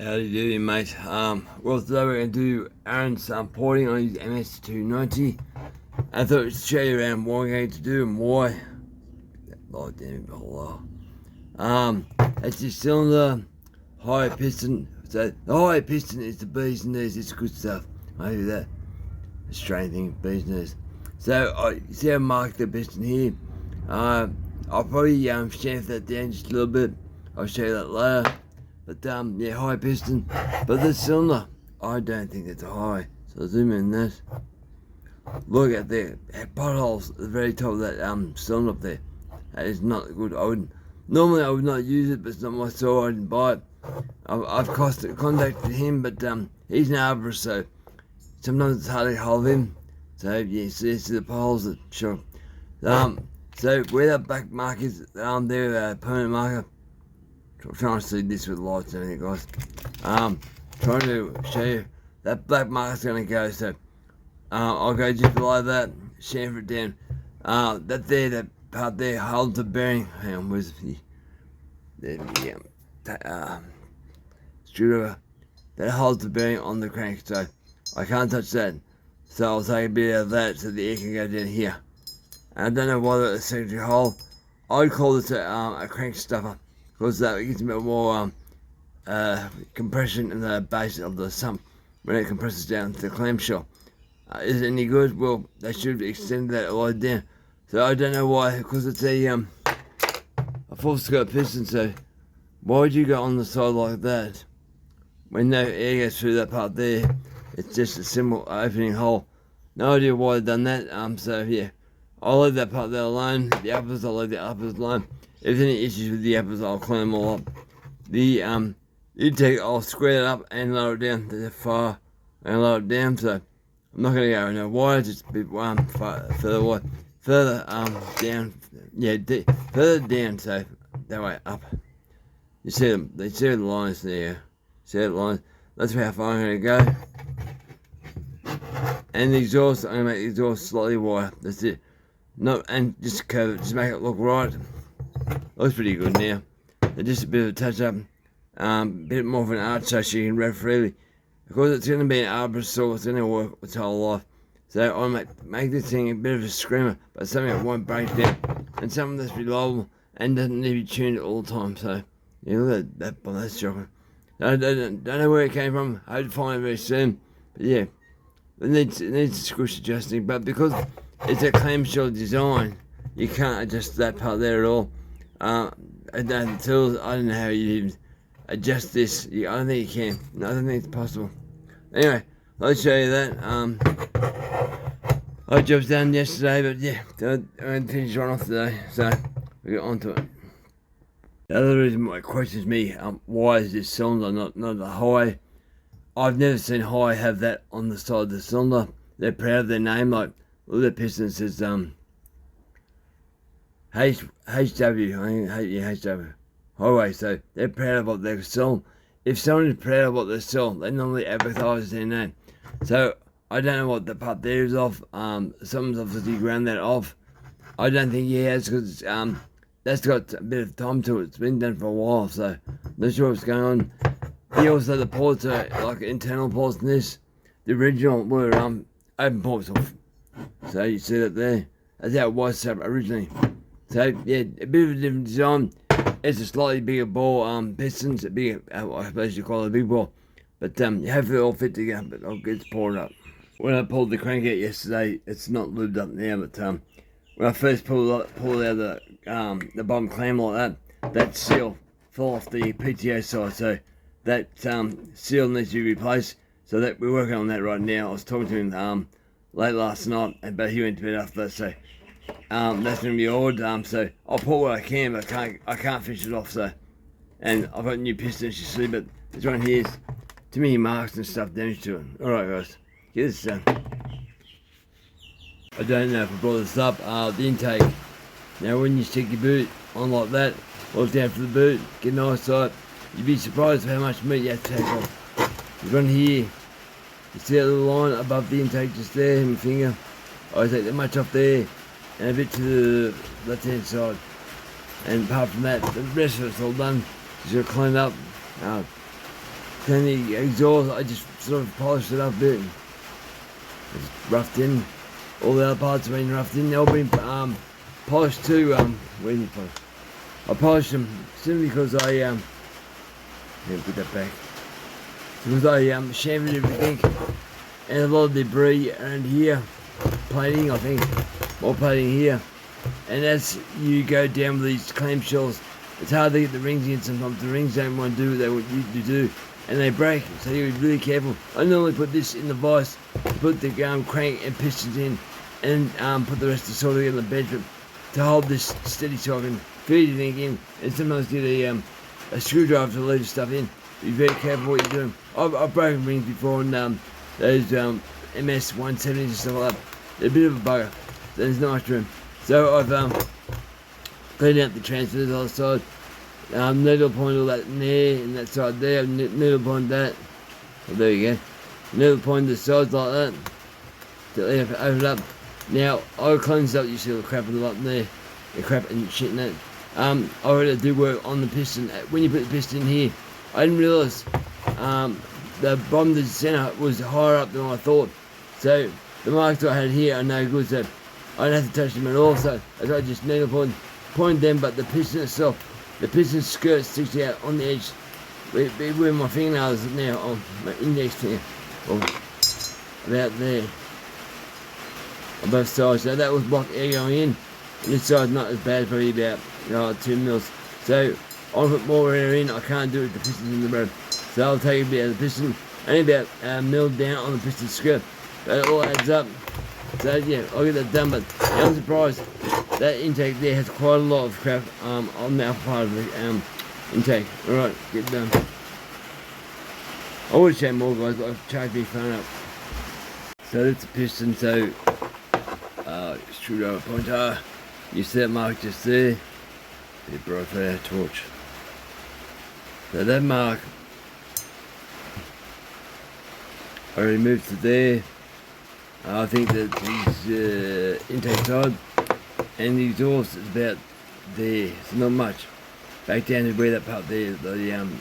Howdy doody, mate. Well, today we're going to do Aaron's porting on his MS290. I thought I'd show you around what I'm going to do and why. Oh, damn it, oh, that's your cylinder, high piston. So, the high piston is the bees and knees, it's good stuff. I do that. Australian thing, bees and knees. So, you see I marked the piston here. I'll probably chamfer that down just a little bit. I'll show you that later. But yeah, high piston. But the cylinder, I don't think it's a high. So zoom in this. Look at the potholes at the very top of that cylinder up there. That is not good. Normally I would not use it, but it's not my store. I didn't buy it. I've contacted him, but he's an arborist, so sometimes it's hard to get hold of him. So yeah, see the potholes that sure. So where that black mark is, there, permanent marker. I'm trying to see this with lights and everything, guys. Trying to show you that black mark's going to go. So I'll go just below that, chamfer it down. That part there holds the bearing. Hang on, where's the screwdriver? That holds the bearing on the crank, so I can't touch that. So I'll take a bit out of that so the air can go down here. And I don't know why that's a secondary hole. I'd call this a crank stuffer, because that gives a bit more compression in the base of the sump when it compresses down to the clamshell. Is it any good? Well, they should extend that all the way down. So I don't know why, because it's a full skirt piston, so why would you go on the side like that when no air goes through that part there? It's just a simple opening hole. No idea why they've done that. So yeah, I'll leave that part there alone. The uppers, I'll leave the uppers alone. If there's any issues with the uppers, I'll clean them all up. The I'll square it up and lower it down to the far and lower it down. So I'm not going to go no wider, just a bit further wide, further down. Yeah, further down. So that way up. You see them? They see the lines there. See the lines? That's how far I'm going to go. And the exhaust, I'm going to make the exhaust slightly wider. That's it. No, and just curve it, just make it look right. Looks pretty good now. Just a bit of a touch up, bit more of an arch so she can rev freely. Because it's going to be an arborist saw, it's going to work its whole life. So I make this thing a bit of a screamer, but something that won't break down. And something that's reliable and doesn't need to be tuned all the time. So yeah, look at that, that's shocking. I don't know where it came from. I hope to find it very soon. But yeah, it needs squish adjusting. But because it's a clamshell design, you can't adjust that part there at all. I don't know how you even adjust this. I don't think you can. No, I don't think it's possible. Anyway, let's show you that. Our job's done yesterday, but yeah, I'm going to finish one off today, so we get on to it. The other reason why it questions me, why is this cylinder not a high? I've never seen high have that on the side of the cylinder. They're proud of their name, like look at the piston says HW highway, so they're proud of what they're selling. If someone is proud of what they're selling, they normally advertise their name. So I don't know what the part there is off. Someone's obviously ground that off. I don't think he has, because that's got a bit of time to it. It's been done for a while, so not sure what's going on. He also, the ports are like internal ports in this. The original were open ports off. So you see that there. That's how it was set up originally. So yeah, a bit of a different design. It's a slightly bigger ball, pistons, a bigger, I suppose you call it a big ball. But hopefully it all fit together, but I'll get it poured up. When I pulled the crank out yesterday, it's not lubed up now, but when I first pulled out the bottom clam like that seal fell off the PTO side, so that seal needs to be replaced. So that we're working on that right now. I was talking to him late last night, but he went to bed after that, so that's going to be odd. So I'll pull what I can, but I can't finish it off. So, and I've got new pistons, you see, but this one here's too many marks and stuff damaged to it. All right, guys, get this done. I don't know if I brought this up. The intake. Now, when you stick your boot on like that, look down for the boot, get an eye sight. You'd be surprised how much meat you have to take off. You've got here. You see that little line above the intake just there, my finger. I take that much off there and a bit to the left hand side. And apart from that, the rest of it's all done. Just gotta clean it up. clean the exhaust, I just sort of polished it up a bit. It's roughed in. All the other parts have been roughed in. They've all been polished too. Where did you polish? I polished them simply because I yeah, put that back. Because I chamfered everything and a lot of debris around here. Plating, I think, more plating here. And as you go down with these clamshells, it's hard to get the rings in. Sometimes the rings don't want to do what they want you to do, and they break. So you be really careful. I normally put this in the vise, put the crank and pistons in, and put the rest of the solder in the bedroom to hold this steady so I can feed everything in. And sometimes get a screwdriver to leave stuff in. Be very careful what you're doing. I've broken rings before, and those MS 170s and stuff like that. They're a bit of a bugger. There's no much room. So I've cleaned out the transfers on the side. Needle point all that in there and that side there. Needle point that. Oh, there you go. Needle point the sides like that. To open it up. Now I cleanse up. You see all the crap in the bottom there. The crap and shit in that. I already do work on the piston. When you put the piston in here, I didn't realise the bottom of the centre was higher up than I thought. So the marks I had here are no good. So I don't have to touch them at all. So as I just needle point them, but the piston itself. The piston skirt sticks out on the edge where my fingernails are now on my index finger, or about there, on both sides. So that was block air going in. This side's not as bad, probably about 2 mils. So I'll put more air in. I can't do it with the pistons in the road. So I'll take a bit of the piston, only about a mil down on the piston skirt. But it all adds up. So yeah, I'll get that done. But I'm surprised. That intake there has quite a lot of crap on that part of the intake. Alright, get done. I would show more guys, but I've charged my phone up. So that's the piston, so screwdriver pointer. You see that mark just there. Be bright for our torch. So that mark I removed to there. I think that his intake side and the exhaust is about there. It's not much. Back down to where that part there, the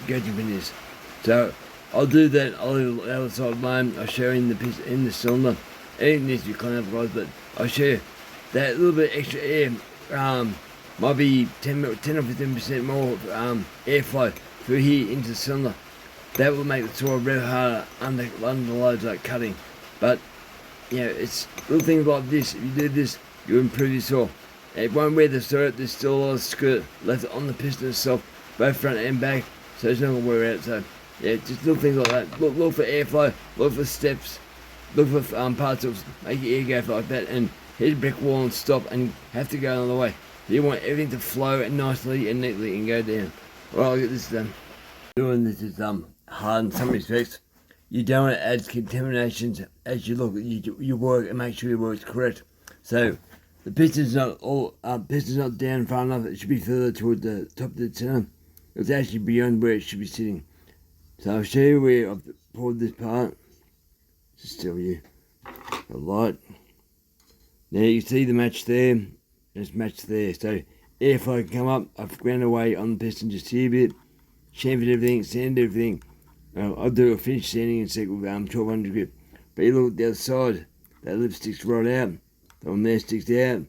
gauging pin is. So I'll do that. I'll leave the other side alone. I'll show you in the cylinder. It needs to be cleaned up, guys, but I'll show you that little bit extra air. Might be 10 or 15% more airflow through here into the cylinder. That will make the saw real harder under loads like cutting. But you know, it's little things like this. If you do this, you improve your saw. It won't wear the skirt. There's still a lot of skirt left on the piston itself, both front and back. So it's not gonna wear out. So yeah, just little things like that. Look for airflow. Look for steps. Look for parts of make your air go like that, and hit a brick wall and stop, and have to go another way. You want everything to flow nicely and neatly and go down. Alright, I'll get this done. Doing this is hard in some respects. You don't want to add contaminations as you look at your work and make sure your work's correct. So the piston's not down far enough. It should be further toward the top of the cylinder. It's actually beyond where it should be sitting. So I'll show you where I've poured this part. Just tell you the light. Now you see the match there. And it's matched there. So airflow can come up. I've ground away on the piston just here a bit. Chamfered everything, sanded everything. I'll do a finish sanding in a sec with 1200 grip. But you look at the other side, that lip sticks right out. The one there sticks out.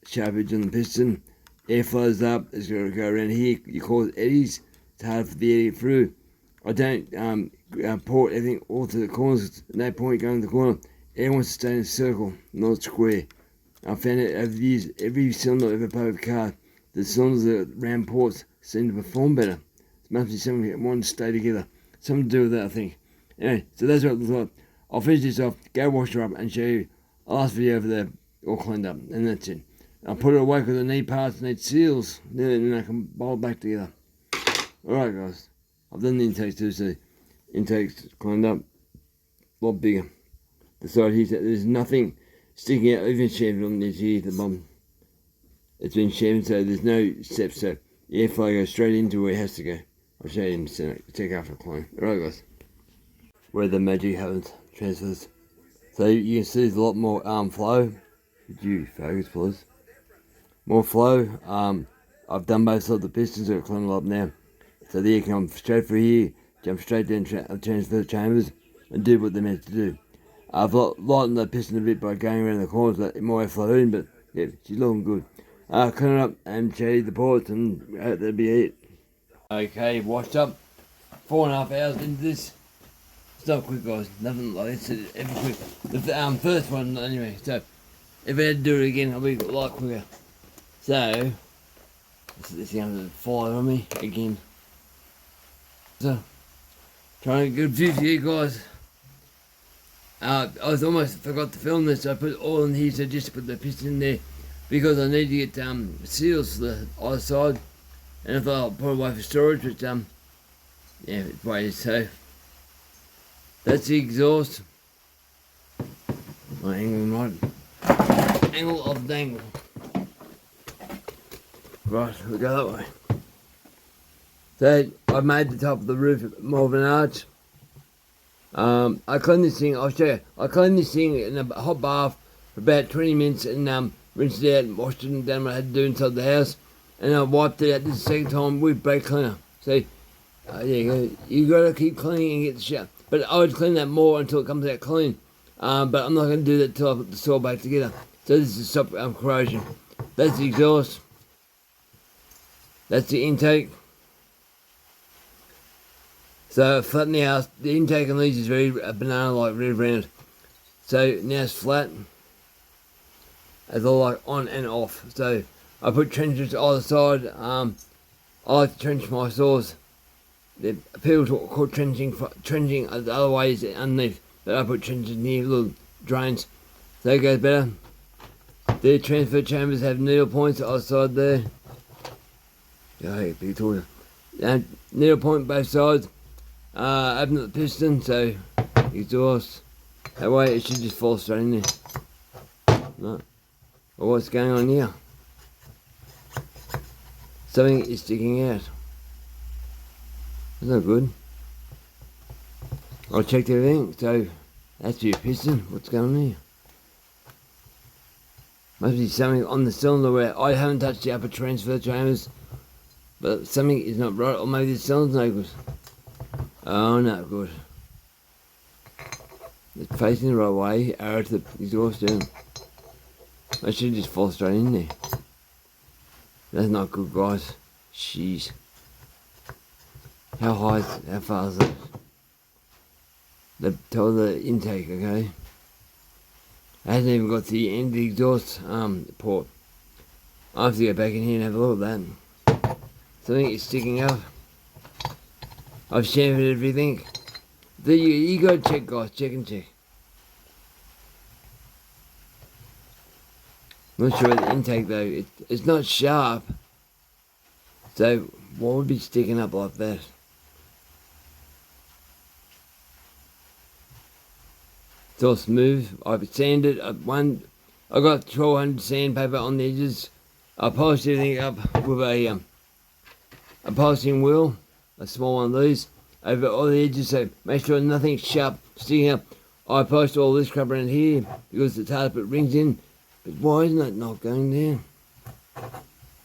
Sharp edge on the piston. Air flows up. It's got to go around here. You cause eddies. It's hard for the air to get through. I don't pour everything all to the corners. No point going to the corner. Air wants to stay in a circle, not square. I found it over the years. Every cylinder I ever put with a car, the cylinders that round ports seem to perform better. It must be something that want to stay together. Something to do with that, I think. Anyway, so that's what it looks like. I'll finish this off, go wash her up and show you the last video over there all cleaned up, and that's it. I'll put it away because I need parts, I need seals, then I can bolt back together. Alright guys, I've done the intakes too, so intakes cleaned up, a lot bigger. The side here, there's nothing sticking out, even chamfered on the edge here at the bottom. It's been chamfered, so there's no steps, so the airflow goes straight into where it has to go. I'll show you in a second, take after clean. Alright guys, where the magic happens, transfers. So you can see there's a lot more flow. Could you focus please? More flow. I've done both sides of the pistons, so it's cleaned up now. So the air comes straight through here, jump straight down transfer chambers and do what they're meant to do. I've lightened the piston a bit by going around the corners, but it might flow in, but yeah, she's looking good. Clean up and change the ports, and that'll be it. Okay, washed up. 4.5 hours into this. It's not quick, guys. Nothing like this. It's ever quick. The first one, anyway. So, if I had to do it again, I'll be a lot quicker. So, this thing has to fly on me again. So, trying to get a good view for you guys. I was almost forgot to film this. I put oil in here, so just to put the piston in there because I need to get seals for the other side, and I thought I'll put it away for storage. But yeah, it's weighted. So that's the exhaust. My angle right, angle of dangle. Right, we go that way. So I made the top of the roof more of an arch. I cleaned this thing, I'll show you. I cleaned this thing in a hot bath for about 20 minutes and rinsed it out and washed it and done what I had to do inside the house. And I wiped it out this second time with brake cleaner. So, you gotta keep cleaning and get the shit. But I would clean that more until it comes out clean. But I'm not gonna do that until I put the soil back together. So this is to stop corrosion. That's the exhaust. That's the intake. So flatten the house. The intake on these is very banana-like, very round. So now it's flat. It's all like on and off. So I put trenches either side. I like to trench my saws. People call trenching the other way is underneath, but I put trenches near little drains. So it goes better. The transfer chambers have needle points either side there. Yeah, big tool. Needle point both sides. Open up the piston, so exhaust. That way it should just fall straight in there. No. Well, what's going on here? Something is sticking out. That's not good. I checked everything, so that's your piston. What's going on here? Must be something on the cylinder where I haven't touched the upper transfer chambers, but something is not right, or maybe the cylinder's no good. Oh, no, good. It's facing the right way, arrow to the exhaust down. I should just fall straight in there. That's not good, guys. Jeez. How far is that? Tell the intake, okay? I hasn't even got to the end of the exhaust port. I have to go back in here and have a look at that. Something is sticking out. I've chamfered everything. You go check, guys. Check and check. Not sure of the intake though. It's not sharp. So what would be sticking up like that? It's all smooth. I've sanded. I got 1200 sandpaper on the edges. I polished everything up with a polishing wheel. A small one of these, over all the edges, so make sure nothing's sharp sticking up. I post all this crap around here because it's hard to put rings in, but why isn't it not going down?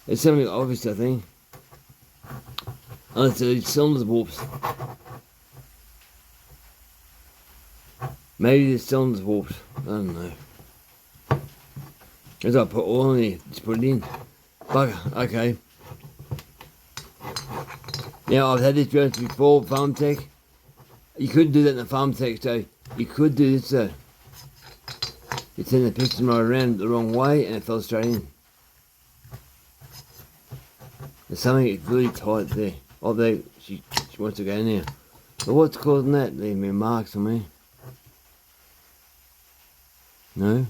It's something obvious, I think. Unless the cylinder's warped. Maybe the cylinder's warped. I don't know. As I put oil in there, just put it in. Bugger, okay. Now, I've had this experience before, Farm Tech. You could do that in the Farm Tech, so you could do this, so you turn the piston right around the wrong way and it fell straight in. There's something really tight there. Oh, there, she wants to go in there. But what's causing that? Leave me marks on me. No?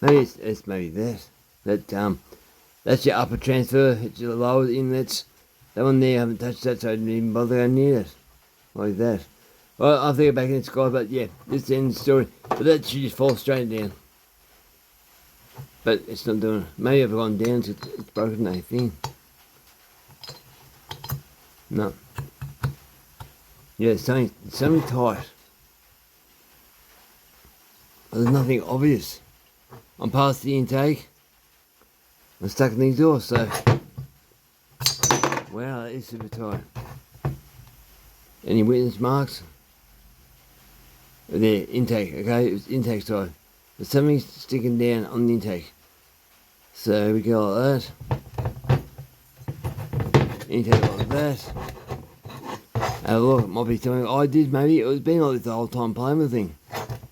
Maybe it's maybe that. That's your upper transfer, it's your lower inlets. That one there, I haven't touched that, so I didn't even bother going near it. Like that. Well, I'll think back in the sky, but yeah, this is the end of the story. But that should just fall straight down. But it's not doing it. Maybe I've gone down, so it's broken that thing. No. Yeah, something tight. But there's nothing obvious. I'm past the intake. I'm stuck in the exhaust, so Wow, that is super tight. Any witness marks? There, intake, okay, it was intake side. There's something sticking down on the intake. So we go like that. Intake like that. Have a look, it might be something I did maybe. It was been like this the whole time playing with the thing.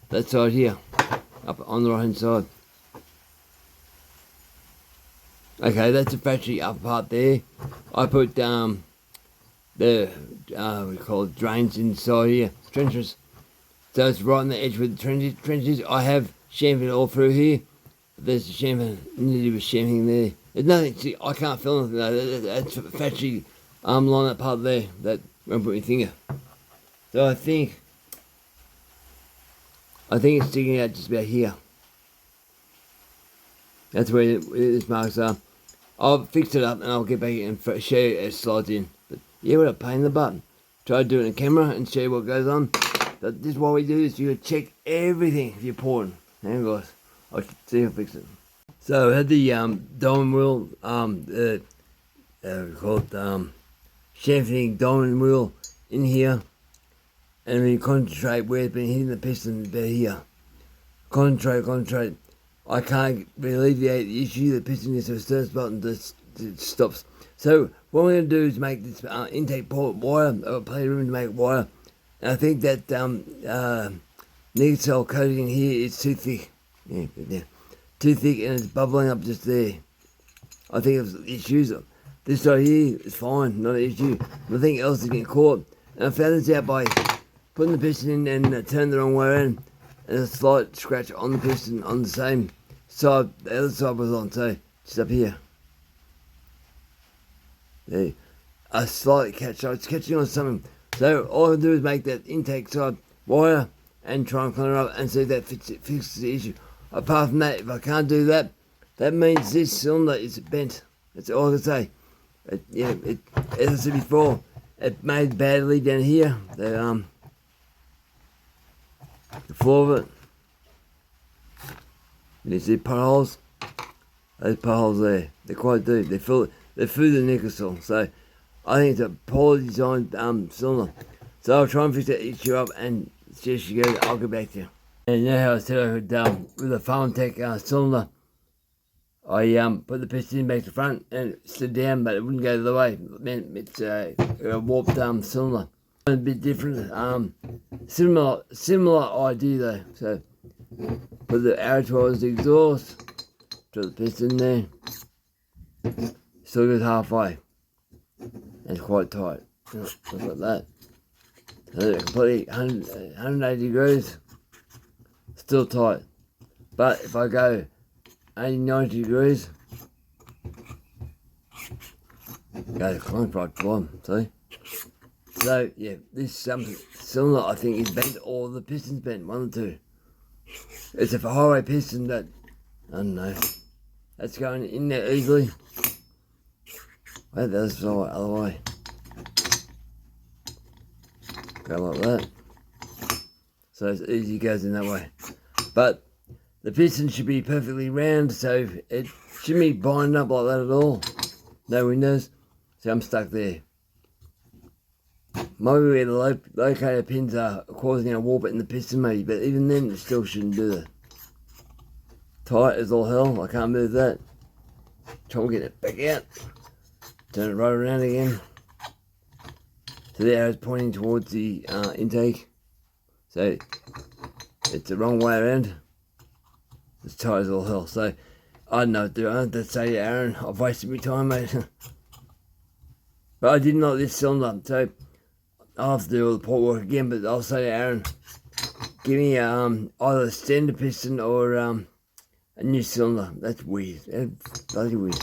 That side here, up on the right hand side. Okay, that's the factory upper part there. I put we call it drains inside here, trenches. So it's right on the edge with the trenches. I have chamfered all through here. There's the chamfer, nearly was chamfering there. There's nothing, see, I can't feel anything though. That's factory line that part there, that won't put my finger. So I think it's sticking out just about here. That's where its marks are. I'll fix it up and I'll get back and show you how it slides in. But yeah, what a pain in the butt. Try to do it on camera and show you what goes on. But this is what we do, is you check everything if you're pouring. Hang on guys, I'll see if I fix it. So I had the diamond wheel, we call it chamfering diamond wheel in here. And we concentrate where it's been hitting the piston about here. Concentrate. I can't alleviate the issue. The piston is a certain spot and it stops. So what we're going to do is make this intake port wire, or plenty of room to make wire. And I think that negative cell coating here is too thick. Yeah, too thick, and it's bubbling up just there. I think it's issues. This side here is fine, not an issue. Nothing else is getting caught. And I found this out by putting the piston in and turning the wrong way around. And a slight scratch on the piston on the same side the other side was on, so just up here. There. A slight catch, so it's catching on something. So all I do is make that intake side wire and try and clean it up and see if that fixes the issue. Apart from that, if I can't do that, that means this cylinder is bent. That's all I can say. As I said before, it made badly down here. The floor of it. You see potholes? Those potholes there, they're quite deep. They're through the nickel sill. So I think it's a poorly designed cylinder. So I'll try and fix that issue up and see if she goes. I'll get back to you. And you know how I said I could with a Farmtech cylinder, I put the piston back to front and it slid down, but it wouldn't go the other way. It meant it's a warped cylinder. A bit different, similar idea though. So put the arrow towards the exhaust, put the piston there, still goes halfway, and it's quite tight, just like that. So completely 180 degrees, still tight. But if I go 80, 90 degrees, go to clunk right bottom, see? So yeah, this cylinder I think is bent, or the piston's bent, one or two. It's a highway piston that, I don't know, that's going in there easily. Wait, that's the other way. Go like that. So it's easy, goes in that way. But the piston should be perfectly round, so it shouldn't be binding up like that at all. No windows, so I'm stuck there. Maybe where the locator pins are causing a warp in the piston maybe, but even then it still shouldn't do that. Tight as all hell, I can't move that. Try and get it back out. Turn it right around again. So the arrow's pointing towards the intake. So it's the wrong way around. It's tight as all hell. So I don't know what to do. I don't have to say to Aaron, I've wasted my time, mate. But I didn't like this cylinder, so I'll have to do all the port work again. But I'll say to Aaron, give me either a standard piston or a new cylinder. That's weird. That's bloody weird.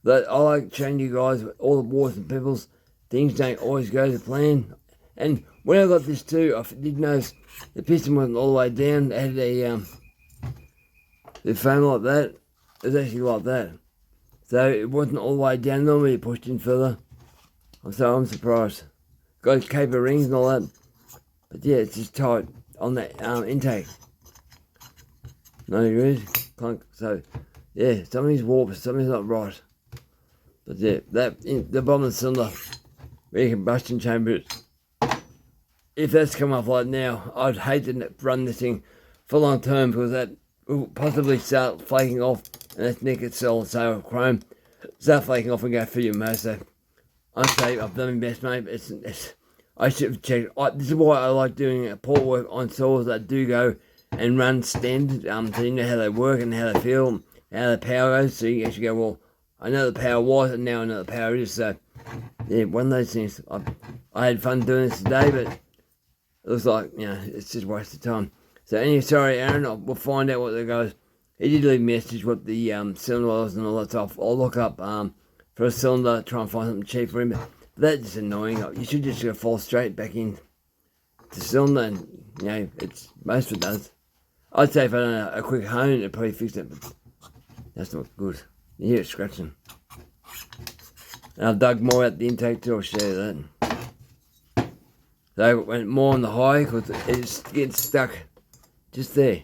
But I like showing you guys all the wars and pebbles. Things don't always go to plan. And when I got this too, I did notice the piston wasn't all the way down. It had the foam like that. It was actually like that. So it wasn't all the way down. Normally it pushed in further. So I'm surprised. Got caper rings and all that. But yeah, it's just tight on that intake. 90 degrees, clunk. So yeah, something's warped, something's not right. But yeah, the bottom of the cylinder, where your combustion chamber, if that's come off like now, I'd hate to run this thing for long term because that will possibly start flaking off, and that's nick itself, so chrome, start flaking off and go through your motor. So I'm saying I've done my best, mate. I should have checked. This is why I like doing port work on saws that do go and run standard, so you know how they work and how they feel, and how the power goes, so you actually go, well, I know the power was, and now I know the power is, so, yeah, one of those things. I had fun doing this today, but it looks like, it's just a waste of time. So anyway, sorry, Aaron, we'll find out what the goes. He did leave a message what the cylinder was and all that stuff. I'll look up for a cylinder, try and find something cheap for him. But that's just annoying. You should just go fall straight back in the cylinder, and it's most of it does. I'd say if I done a quick hone, it'd probably fix it, but that's not good. You hear it scratching. And I've dug more out the intake too, I'll show you that. So I went more on the high because it gets stuck just there.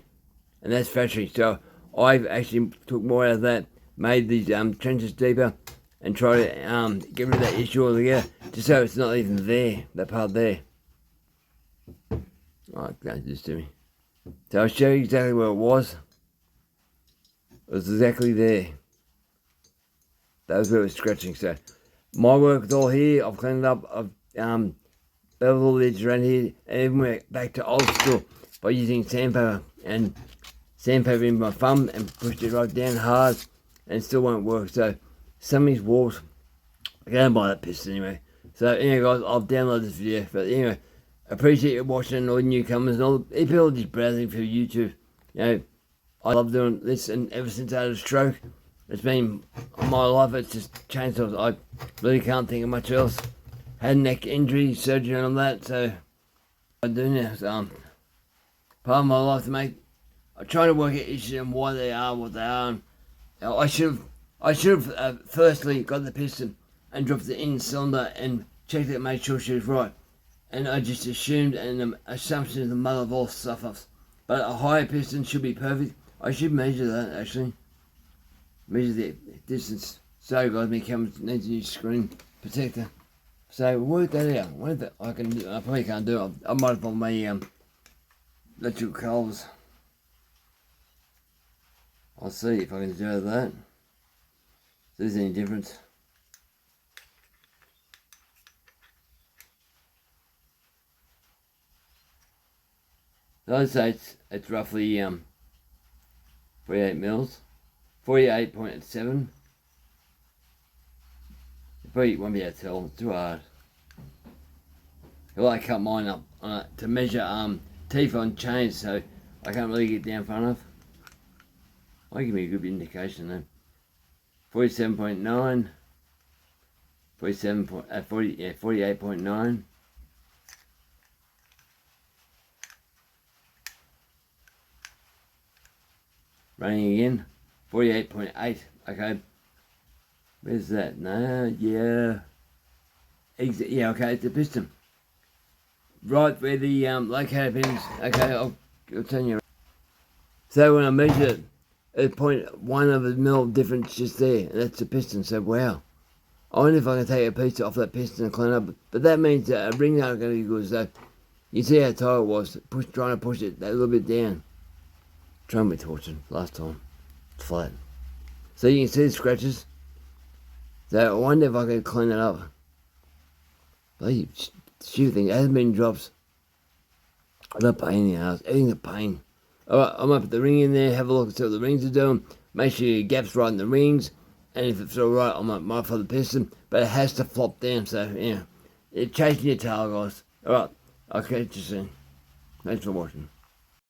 And that's factory. So I've actually took more out of that, made these trenches deeper, and tried to get rid of that issue altogether, just so it's not even there, that part there. Alright, don't do this to me. So I'll show you exactly where it was. It was exactly there. That was where it was scratching. So my work is all here. I've cleaned it up. I've beveled all the edges around here, and even went back to old school by using sandpaper and sandpaper in my thumb and pushed it right down hard, and it still won't work. So some of these walls, I can't buy that piston anyway. So anyway, guys, I'll download this video. But anyway, appreciate you watching, all the newcomers and all the people just browsing through YouTube. I love doing this, and ever since I had a stroke, it's been my life. It's just changed. I really can't think of much else. Had neck injury, surgery, and all that. So I do now. So, part of my life to make. I try to work out issues and why they are what they are. And I should have firstly got the piston and dropped the in cylinder and checked it, made sure she was right. And I just assumed, and the assumption is the mother of all stuff-ups. But a higher piston should be perfect. I should measure that, actually. Measure the distance. So, guys, my camera needs a new screen protector. So, work that out. I probably can't do it. I might have on my electrical cables. I'll see if I can do that. If there's any difference. So I'd say it's roughly 48 mils, 48.7. You probably won't be able to tell, it's too hard. Well, I cut mine up to measure teeth on chains, so I can't really get down far enough. I'll give me a good indication though. 47.9, 48.9. Running again, 48.8. Okay, where's that? No, yeah, yeah. Okay, it's a piston. Right where the locator pin is. Okay, I'll tell you. So when I measure it, 0.1 of a mil difference just there, and that's the piston. So wow, I wonder if I can take a piece off that piston and clean up. But that means that a ring aren't going to be good. So you see how tight it was, trying to push it that little bit down. Trying to be torching last time. It's flat. So you can see the scratches. So I wonder if I can clean it up. Bloody stupid thing. It hasn't been drops. I got pain in the house. Everything's a pain. Alright, I'm gonna put the ring in there, have a look and see what the rings are doing. Make sure your gap's right in the rings. And if it's alright, I might modify the piston. But it has to flop down, so yeah. It's chasing your tail, guys. Alright, I'll catch you soon. Thanks for watching.